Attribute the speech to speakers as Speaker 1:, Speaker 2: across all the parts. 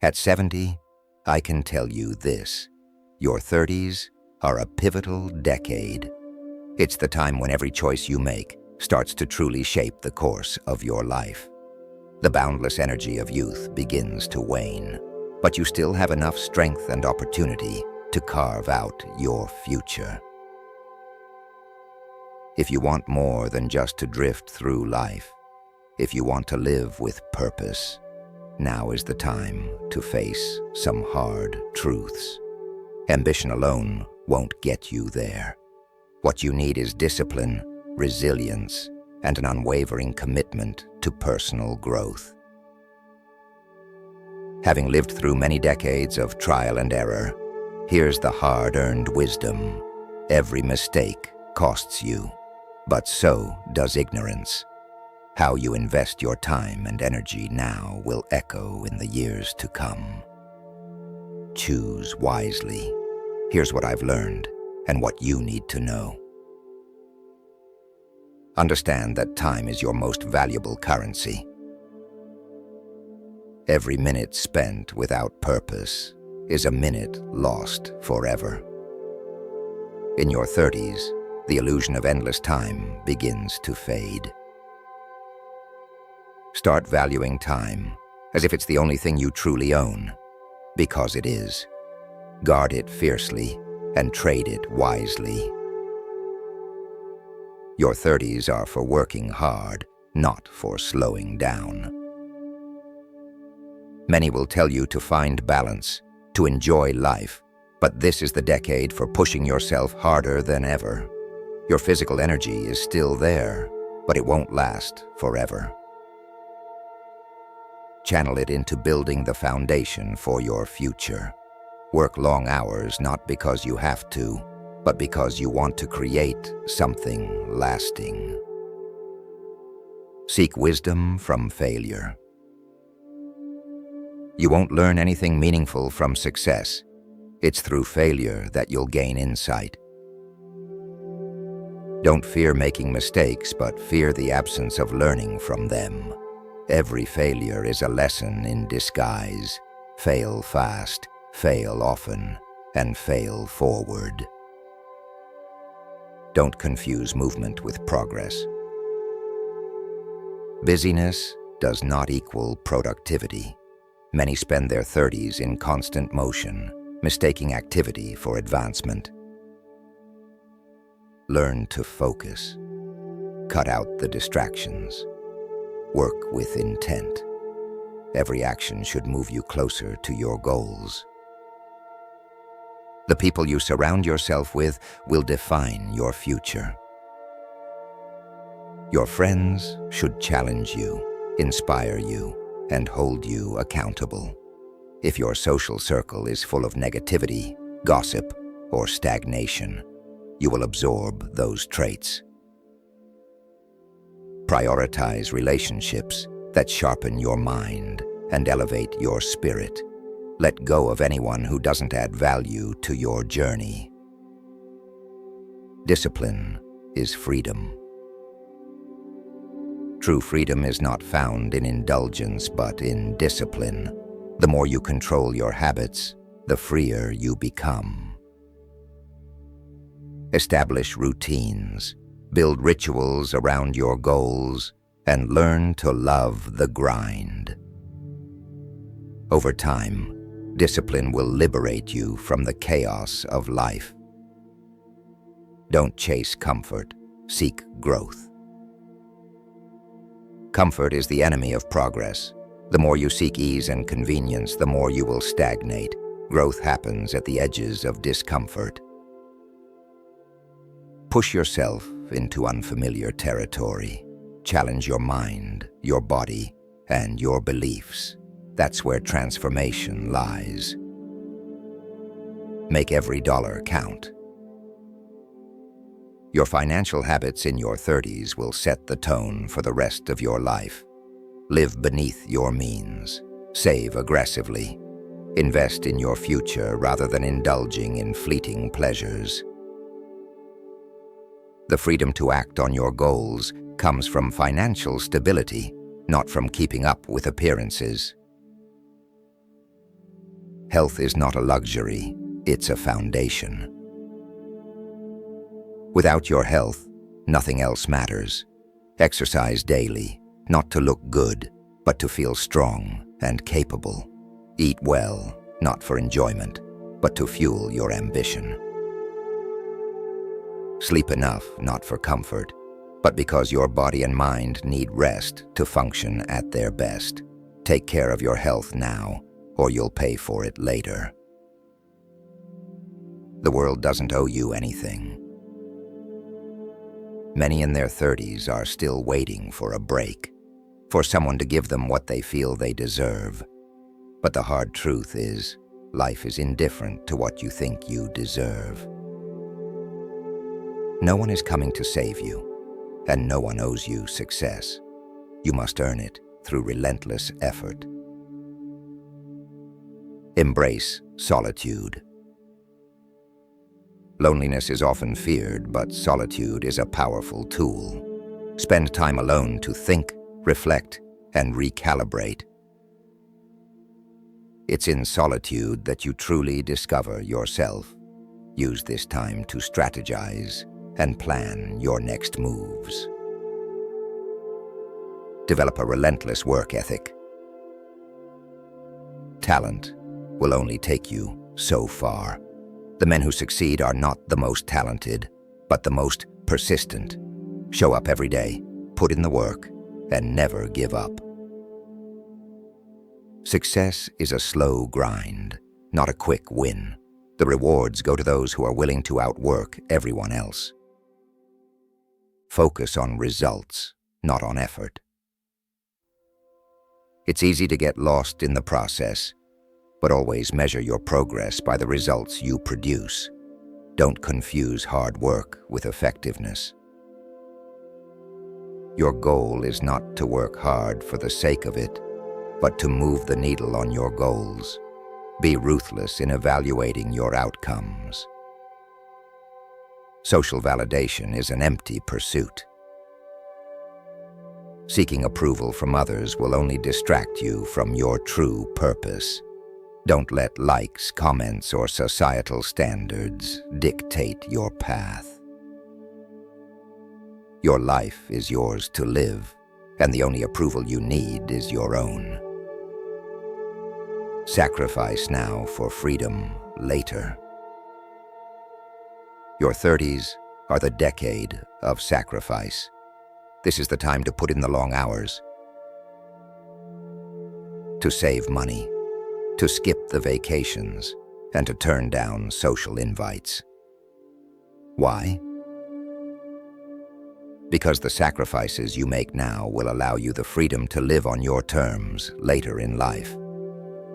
Speaker 1: At 70, I can tell you this: your 30s are a pivotal decade. It's the time when every choice you make starts to truly shape the course of your life. The boundless energy of youth begins to wane, but you still have enough strength and opportunity to carve out your future. If you want more than just to drift through life, if you want to live with purpose, now is the time to face some hard truths. Ambition alone won't get you there. What you need is discipline, resilience, and an unwavering commitment to personal growth. Having lived through many decades of trial and error, here's the hard-earned wisdom. Every mistake costs you, but so does ignorance. How you invest your time and energy now will echo in the years to come. Choose wisely. Here's what I've learned and what you need to know. Understand that time is your most valuable currency. Every minute spent without purpose is a minute lost forever. In your 30s, the illusion of endless time begins to fade. Start valuing time as if it's the only thing you truly own, because it is. Guard it fiercely and trade it wisely. Your 30s are for working hard, not for slowing down. Many will tell you to find balance, to enjoy life, but this is the decade for pushing yourself harder than ever. Your physical energy is still there, but it won't last forever. Channel it into building the foundation for your future. Work long hours not because you have to, but because you want to create something lasting. Seek wisdom from failure. You won't learn anything meaningful from success. It's through failure that you'll gain insight. Don't fear making mistakes, but fear the absence of learning from them. Every failure is a lesson in disguise. Fail fast, fail often, and fail forward. Don't confuse movement with progress. Busyness does not equal productivity. Many spend their 30s in constant motion, mistaking activity for advancement. Learn to focus. Cut out the distractions. Work with intent. Every action should move you closer to your goals. The people you surround yourself with will define your future. Your friends should challenge you, inspire you, and hold you accountable. If your social circle is full of negativity, gossip, or stagnation, you will absorb those traits. Prioritize relationships that sharpen your mind and elevate your spirit. Let go of anyone who doesn't add value to your journey. Discipline is freedom. True freedom is not found in indulgence, but in discipline. The more you control your habits, the freer you become. Establish routines, build rituals around your goals, and learn to love the grind. Over time, discipline will liberate you from the chaos of life. Don't chase comfort, seek growth. Comfort is the enemy of progress. The more you seek ease and convenience, the more you will stagnate. Growth happens at the edges of discomfort. Push yourself into unfamiliar territory. Challenge your mind, your body, and your beliefs. That's where transformation lies. Make every dollar count. Your financial habits in your 30s will set the tone for the rest of your life. Live beneath your means. Save aggressively. Invest in your future rather than indulging in fleeting pleasures. The freedom to act on your goals comes from financial stability, not from keeping up with appearances. Health is not a luxury, it's a foundation. Without your health, nothing else matters. Exercise daily, not to look good, but to feel strong and capable. Eat well, not for enjoyment, but to fuel your ambition. Sleep enough, not for comfort, but because your body and mind need rest to function at their best. Take care of your health now, or you'll pay for it later. The world doesn't owe you anything. Many in their 30s are still waiting for a break, for someone to give them what they feel they deserve. But the hard truth is, life is indifferent to what you think you deserve. No one is coming to save you, and no one owes you success. You must earn it through relentless effort. Embrace solitude. Loneliness is often feared, but solitude is a powerful tool. Spend time alone to think, reflect, and recalibrate. It's in solitude that you truly discover yourself. Use this time to strategize and plan your next moves. Develop a relentless work ethic. Talent will only take you so far. The men who succeed are not the most talented, but the most persistent. Show up every day, put in the work, and never give up. Success is a slow grind, not a quick win. The rewards go to those who are willing to outwork everyone else. Focus on results, not on effort. It's easy to get lost in the process, but always measure your progress by the results you produce. Don't confuse hard work with effectiveness. Your goal is not to work hard for the sake of it, but to move the needle on your goals. Be ruthless in evaluating your outcomes. Social validation is an empty pursuit. Seeking approval from others will only distract you from your true purpose. Don't let likes, comments, or societal standards dictate your path. Your life is yours to live, and the only approval you need is your own. Sacrifice now for freedom later. Your 30s are the decade of sacrifice. This is the time to put in the long hours, to save money, to skip the vacations, and to turn down social invites. Why? Because the sacrifices you make now will allow you the freedom to live on your terms later in life.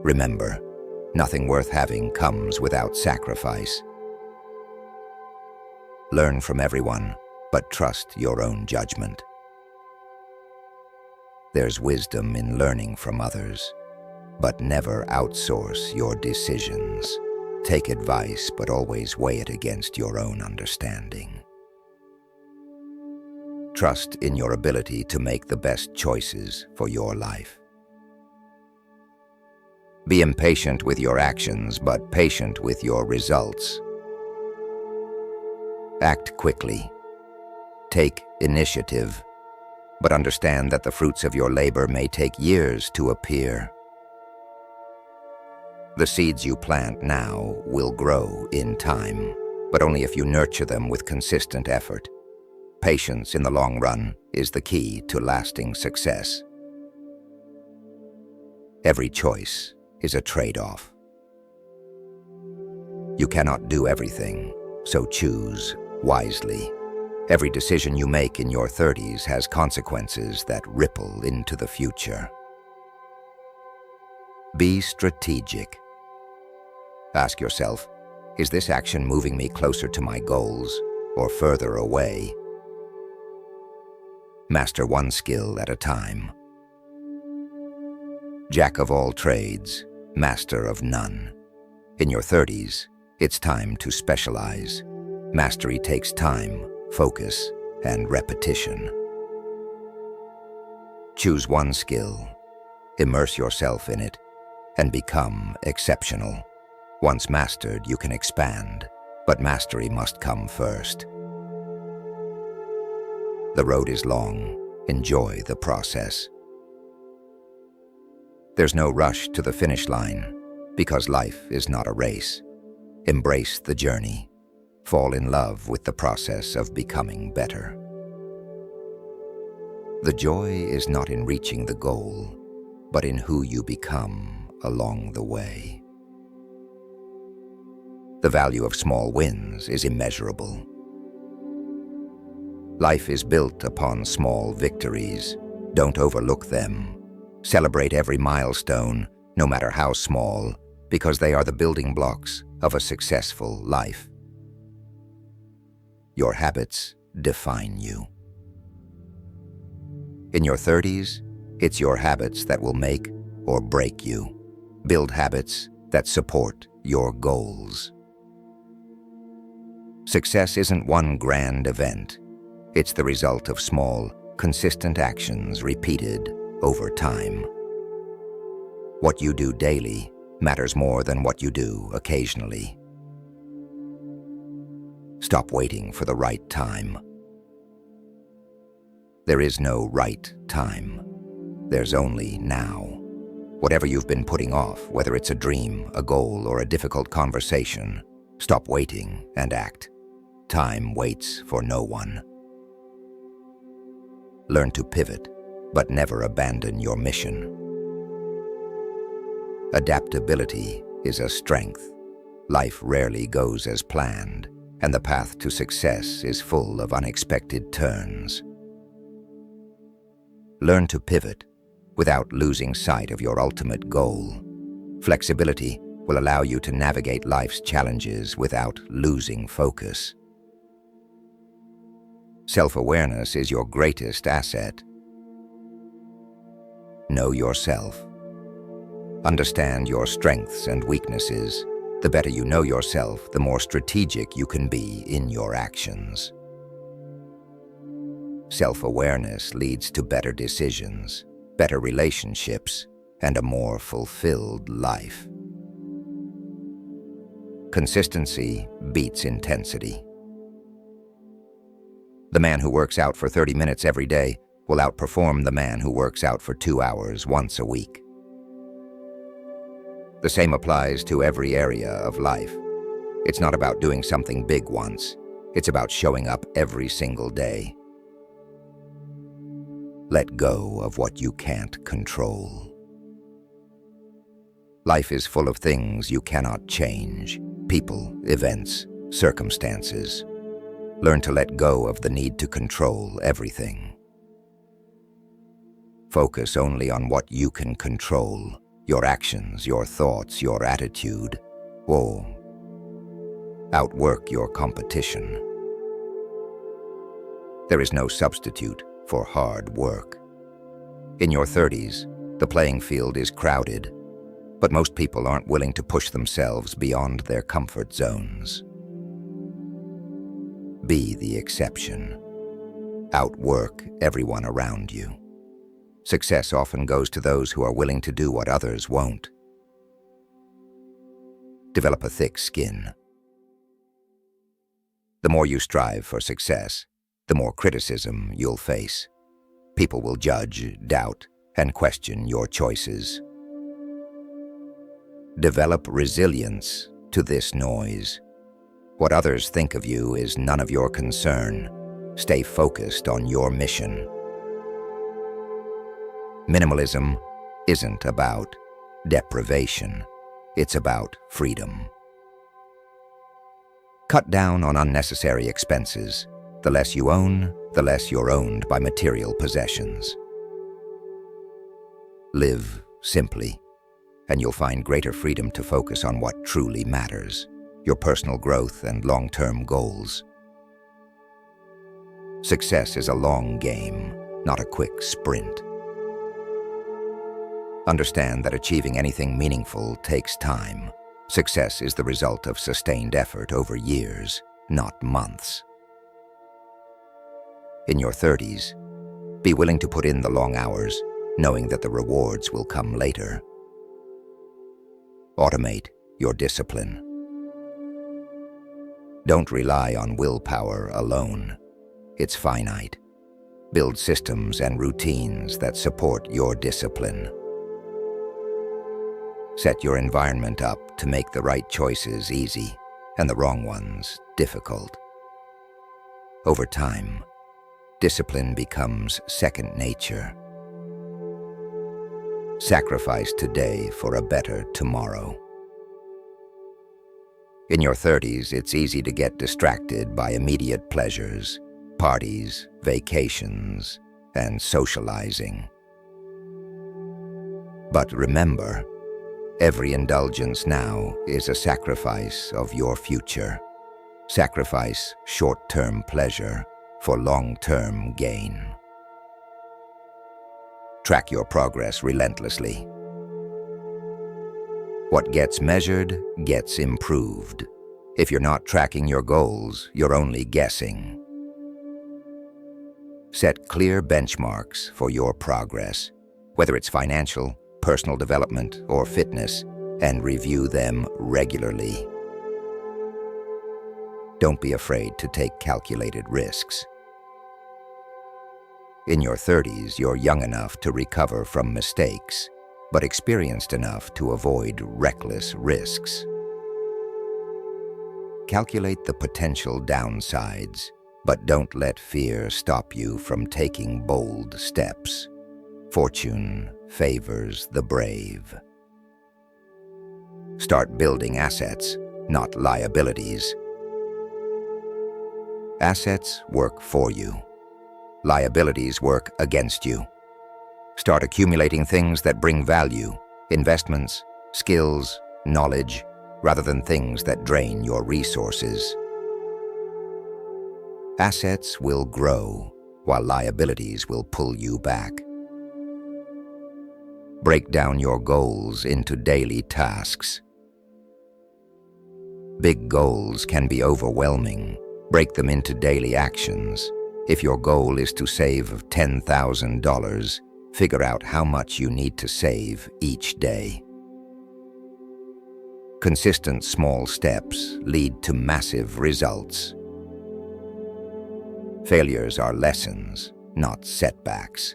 Speaker 1: Remember, nothing worth having comes without sacrifice. Learn from everyone, but trust your own judgment. There's wisdom in learning from others, but never outsource your decisions. Take advice, but always weigh it against your own understanding. Trust in your ability to make the best choices for your life. Be impatient with your actions, but patient with your results. Act quickly. Take initiative, but understand that the fruits of your labor may take years to appear. The seeds you plant now will grow in time, but only if you nurture them with consistent effort. Patience in the long run is the key to lasting success. Every choice is a trade-off. You cannot do everything, so choose wisely. Every decision you make in your 30s has consequences that ripple into the future. Be strategic. Ask yourself, is this action moving me closer to my goals or further away? Master one skill at a time. Jack of all trades, master of none. In your 30s, it's time to specialize. Mastery takes time, focus, and repetition. Choose one skill, immerse yourself in it, and become exceptional. Once mastered, you can expand, but mastery must come first. The road is long. Enjoy the process. There's no rush to the finish line, because life is not a race. Embrace the journey. Fall in love with the process of becoming better. The joy is not in reaching the goal, but in who you become along the way. The value of small wins is immeasurable. Life is built upon small victories. Don't overlook them. Celebrate every milestone, no matter how small, because they are the building blocks of a successful life. Your habits define you. In your 30s, it's your habits that will make or break you. Build habits that support your goals. Success isn't one grand event. It's the result of small, consistent actions repeated over time. What you do daily matters more than what you do occasionally. Stop waiting for the right time. There is no right time. There's only now. Whatever you've been putting off, whether it's a dream, a goal, or a difficult conversation, stop waiting and act. Time waits for no one. Learn to pivot, but never abandon your mission. Adaptability is a strength. Life rarely goes as planned, and the path to success is full of unexpected turns. Learn to pivot without losing sight of your ultimate goal. Flexibility will allow you to navigate life's challenges without losing focus. Self-awareness is your greatest asset. Know yourself. Understand your strengths and weaknesses. The better you know yourself, the more strategic you can be in your actions. Self-awareness leads to better decisions, better relationships, and a more fulfilled life. Consistency beats intensity. The man who works out for 30 minutes every day will outperform the man who works out for 2 hours once a week. The same applies to every area of life. It's not about doing something big once. It's about showing up every single day. Let go of what you can't control. Life is full of things you cannot change. People, events, circumstances. Learn to let go of the need to control everything. Focus only on what you can control. Your actions, your thoughts, your attitude. Or outwork your competition. There is no substitute for hard work. In your 30s, the playing field is crowded, but most people aren't willing to push themselves beyond their comfort zones. Be the exception. Outwork everyone around you. Success often goes to those who are willing to do what others won't. Develop a thick skin. The more you strive for success, the more criticism you'll face. People will judge, doubt, and question your choices. Develop resilience to this noise. What others think of you is none of your concern. Stay focused on your mission. Minimalism isn't about deprivation. It's about freedom. Cut down on unnecessary expenses. The less you own, the less you're owned by material possessions. Live simply, and you'll find greater freedom to focus on what truly matters, your personal growth and long-term goals. Success is a long game, not a quick sprint. Understand that achieving anything meaningful takes time. Success is the result of sustained effort over years, not months. In your 30s, be willing to put in the long hours, knowing that the rewards will come later. Automate your discipline. Don't rely on willpower alone. It's finite. Build systems and routines that support your discipline. Set your environment up to make the right choices easy and the wrong ones difficult. Over time, discipline becomes second nature. Sacrifice today for a better tomorrow. In your 30s, it's easy to get distracted by immediate pleasures, parties, vacations, and socializing. But remember, every indulgence now is a sacrifice of your future. Sacrifice short-term pleasure for long-term gain. Track your progress relentlessly. What gets measured gets improved. If you're not tracking your goals, you're only guessing. Set clear benchmarks for your progress, whether it's financial, personal development, or fitness, and review them regularly. Don't be afraid to take calculated risks. In your 30s, you're young enough to recover from mistakes, but experienced enough to avoid reckless risks. Calculate the potential downsides, but don't let fear stop you from taking bold steps. Fortune favors the brave. Start building assets, not liabilities. Assets work for you. Liabilities work against you. Start accumulating things that bring value, investments, skills, knowledge, rather than things that drain your resources. Assets will grow, while liabilities will pull you back. Break down your goals into daily tasks. Big goals can be overwhelming. Break them into daily actions. If your goal is to save $10,000, figure out how much you need to save each day. Consistent small steps lead to massive results. Failures are lessons, not setbacks.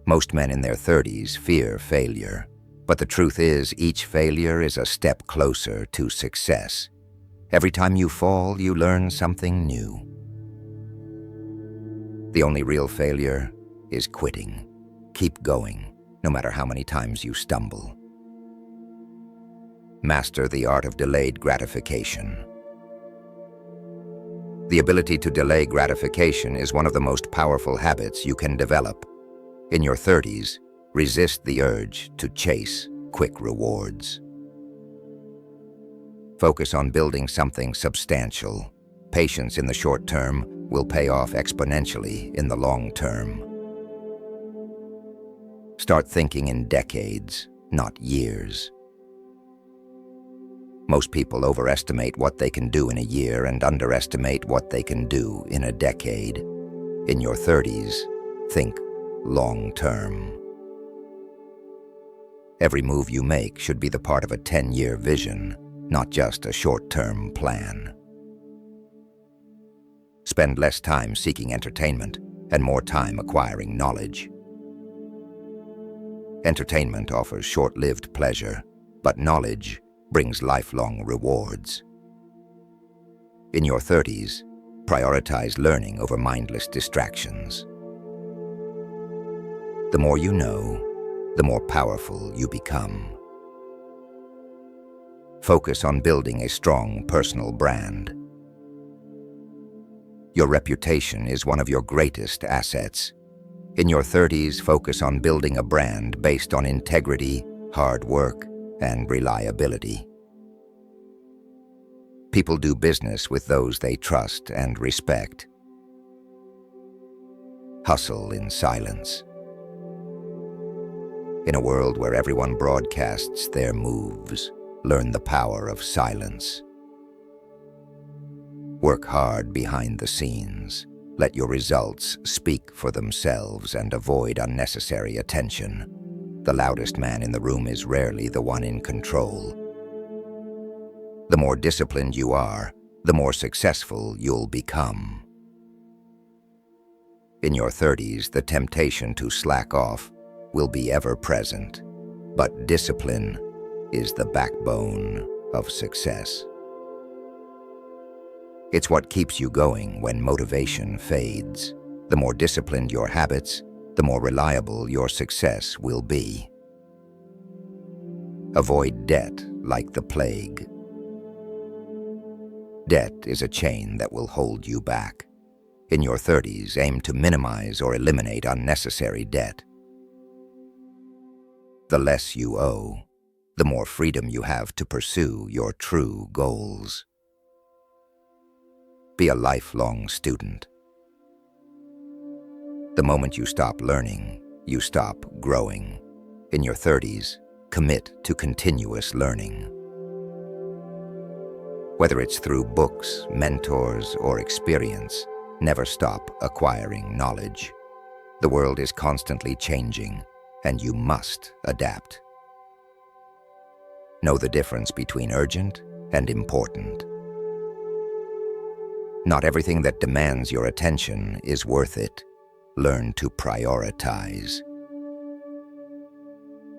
Speaker 1: Most men in their 30s fear failure, but the truth is, each failure is a step closer to success. Every time you fall, you learn something new. The only real failure is quitting. Keep going, no matter how many times you stumble. Master the art of delayed gratification. The ability to delay gratification is one of the most powerful habits you can develop. In your 30s, resist the urge to chase quick rewards. Focus on building something substantial. Patience in the short term will pay off exponentially in the long term. Start thinking in decades, not years. Most people overestimate what they can do in a year and underestimate what they can do in a decade. In your 30s, think long term. Every move you make should be the part of a 10-year vision, not just a short-term plan. Spend less time seeking entertainment and more time acquiring knowledge. Entertainment offers short-lived pleasure, but knowledge brings lifelong rewards. In your 30s, prioritize learning over mindless distractions. The more you know, the more powerful you become. Focus on building a strong personal brand. Your reputation is one of your greatest assets. In your 30s, focus on building a brand based on integrity, hard work, and reliability. People do business with those they trust and respect. Hustle in silence. In a world where everyone broadcasts their moves, learn the power of silence. Work hard behind the scenes. Let your results speak for themselves and avoid unnecessary attention. The loudest man in the room is rarely the one in control. The more disciplined you are, the more successful you'll become. In your 30s, the temptation to slack off will be ever present, but discipline is the backbone of success. It's what keeps you going when motivation fades. The more disciplined your habits, the more reliable your success will be. Avoid debt like the plague. Debt is a chain that will hold you back. In your 30s, aim to minimize or eliminate unnecessary debt. The less you owe, the more freedom you have to pursue your true goals. Be a lifelong student. The moment you stop learning, you stop growing. In your 30s, commit to continuous learning. Whether it's through books, mentors, or experience, never stop acquiring knowledge. The world is constantly changing, and you must adapt. Know the difference between urgent and important. Not everything that demands your attention is worth it. Learn to prioritize.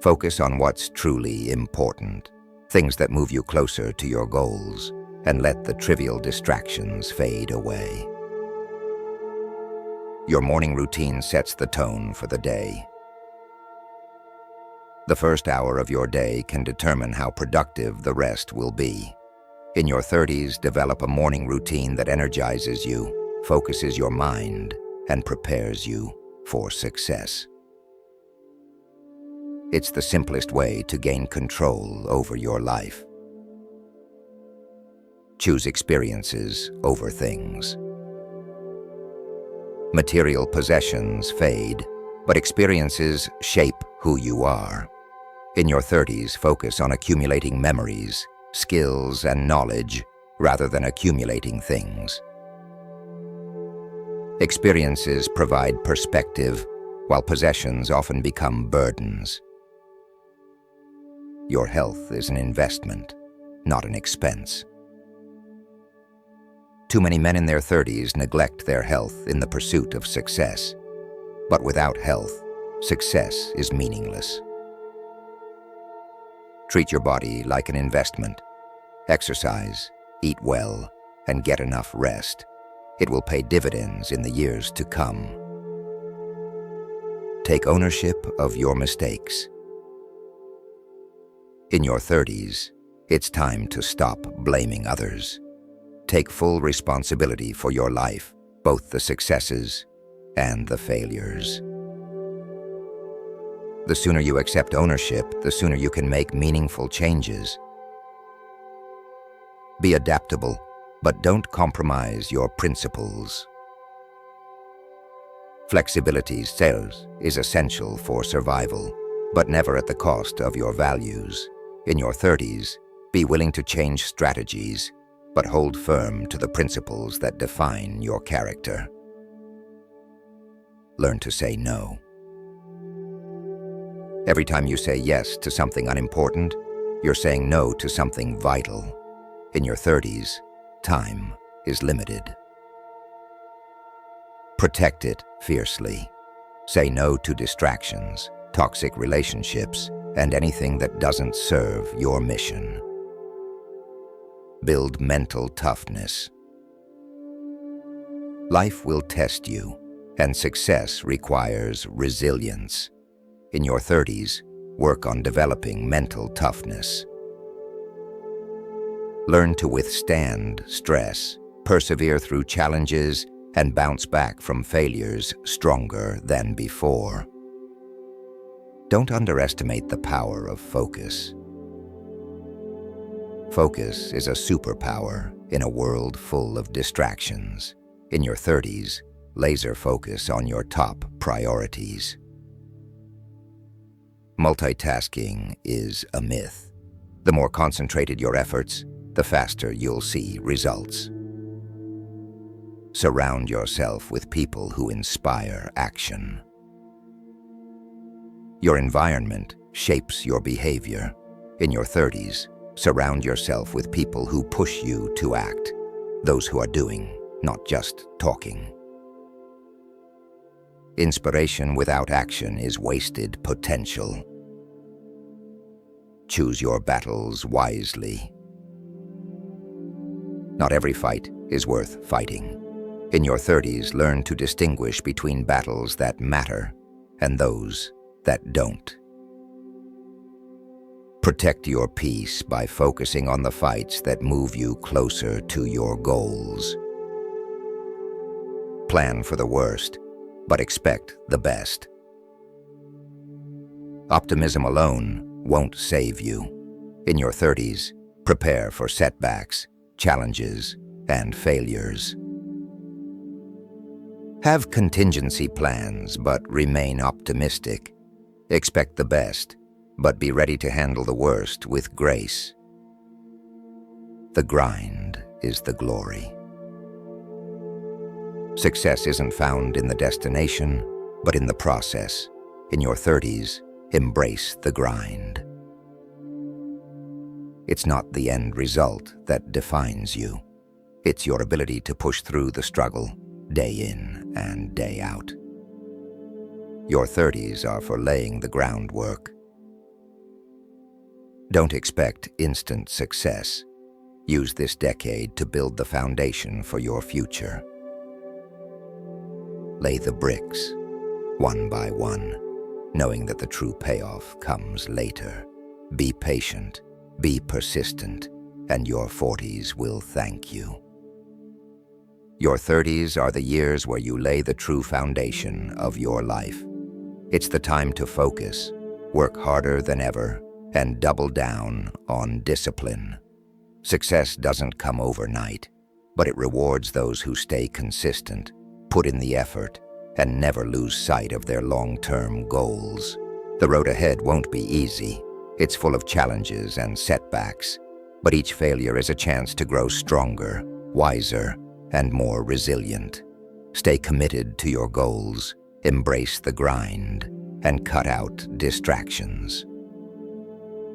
Speaker 1: Focus on what's truly important, things that move you closer to your goals, and let the trivial distractions fade away. Your morning routine sets the tone for the day. The first hour of your day can determine how productive the rest will be. In your 30s, develop a morning routine that energizes you, focuses your mind, and prepares you for success. It's the simplest way to gain control over your life. Choose experiences over things. Material possessions fade, but experiences shape who you are. In your 30s, focus on accumulating memories, skills, and knowledge rather than accumulating things. Experiences provide perspective, while possessions often become burdens. Your health is an investment, not an expense. Too many men in their 30s neglect their health in the pursuit of success. But without health, success is meaningless. Treat your body like an investment. Exercise, eat well, and get enough rest. It will pay dividends in the years to come. Take ownership of your mistakes. In your 30s, it's time to stop blaming others. Take full responsibility for your life, both the successes and the failures. The sooner you accept ownership, the sooner you can make meaningful changes. Be adaptable, but don't compromise your principles. Flexibility sales is essential for survival, but never at the cost of your values. In your 30s, be willing to change strategies, but hold firm to the principles that define your character. Learn to say no. Every time you say yes to something unimportant, you're saying no to something vital. In your 30s, time is limited. Protect it fiercely. Say no to distractions, toxic relationships, and anything that doesn't serve your mission. Build mental toughness. Life will test you, and success requires resilience. In your 30s, work on developing mental toughness. Learn to withstand stress, persevere through challenges, and bounce back from failures stronger than before. Don't underestimate the power of focus. Focus is a superpower in a world full of distractions. In your 30s, laser focus on your top priorities. Multitasking is a myth. The more concentrated your efforts, the faster you'll see results. Surround yourself with people who inspire action. Your environment shapes your behavior. In your 30s, surround yourself with people who push you to act, those who are doing, not just talking. Inspiration without action is wasted potential. Choose your battles wisely. Not every fight is worth fighting. In your 30s, learn to distinguish between battles that matter and those that don't. Protect your peace by focusing on the fights that move you closer to your goals. Plan for the worst, but expect the best. Optimism alone won't save you. In your 30s, prepare for setbacks, challenges, and failures. Have contingency plans, but remain optimistic. Expect the best, but be ready to handle the worst with grace. The grind is the glory. Success isn't found in the destination, but in the process. In your 30s, embrace the grind. It's not the end result that defines you. It's your ability to push through the struggle, day in and day out. Your 30s are for laying the groundwork. Don't expect instant success. Use this decade to build the foundation for your future. Lay the bricks, one by one, knowing that the true payoff comes later. Be patient, be persistent, and your 40s will thank you. Your 30s are the years where you lay the true foundation of your life. It's the time to focus, work harder than ever, and double down on discipline. Success doesn't come overnight, but it rewards those who stay consistent, put in the effort, and never lose sight of their long-term goals. The road ahead won't be easy. It's full of challenges and setbacks, but each failure is a chance to grow stronger, wiser, and more resilient. Stay committed to your goals, embrace the grind, and cut out distractions.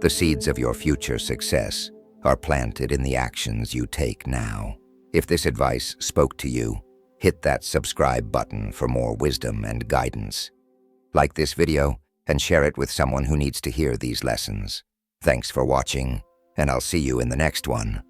Speaker 1: The seeds of your future success are planted in the actions you take now. If this advice spoke to you, hit that subscribe button for more wisdom and guidance. Like this video and share it with someone who needs to hear these lessons. Thanks for watching, and I'll see you in the next one.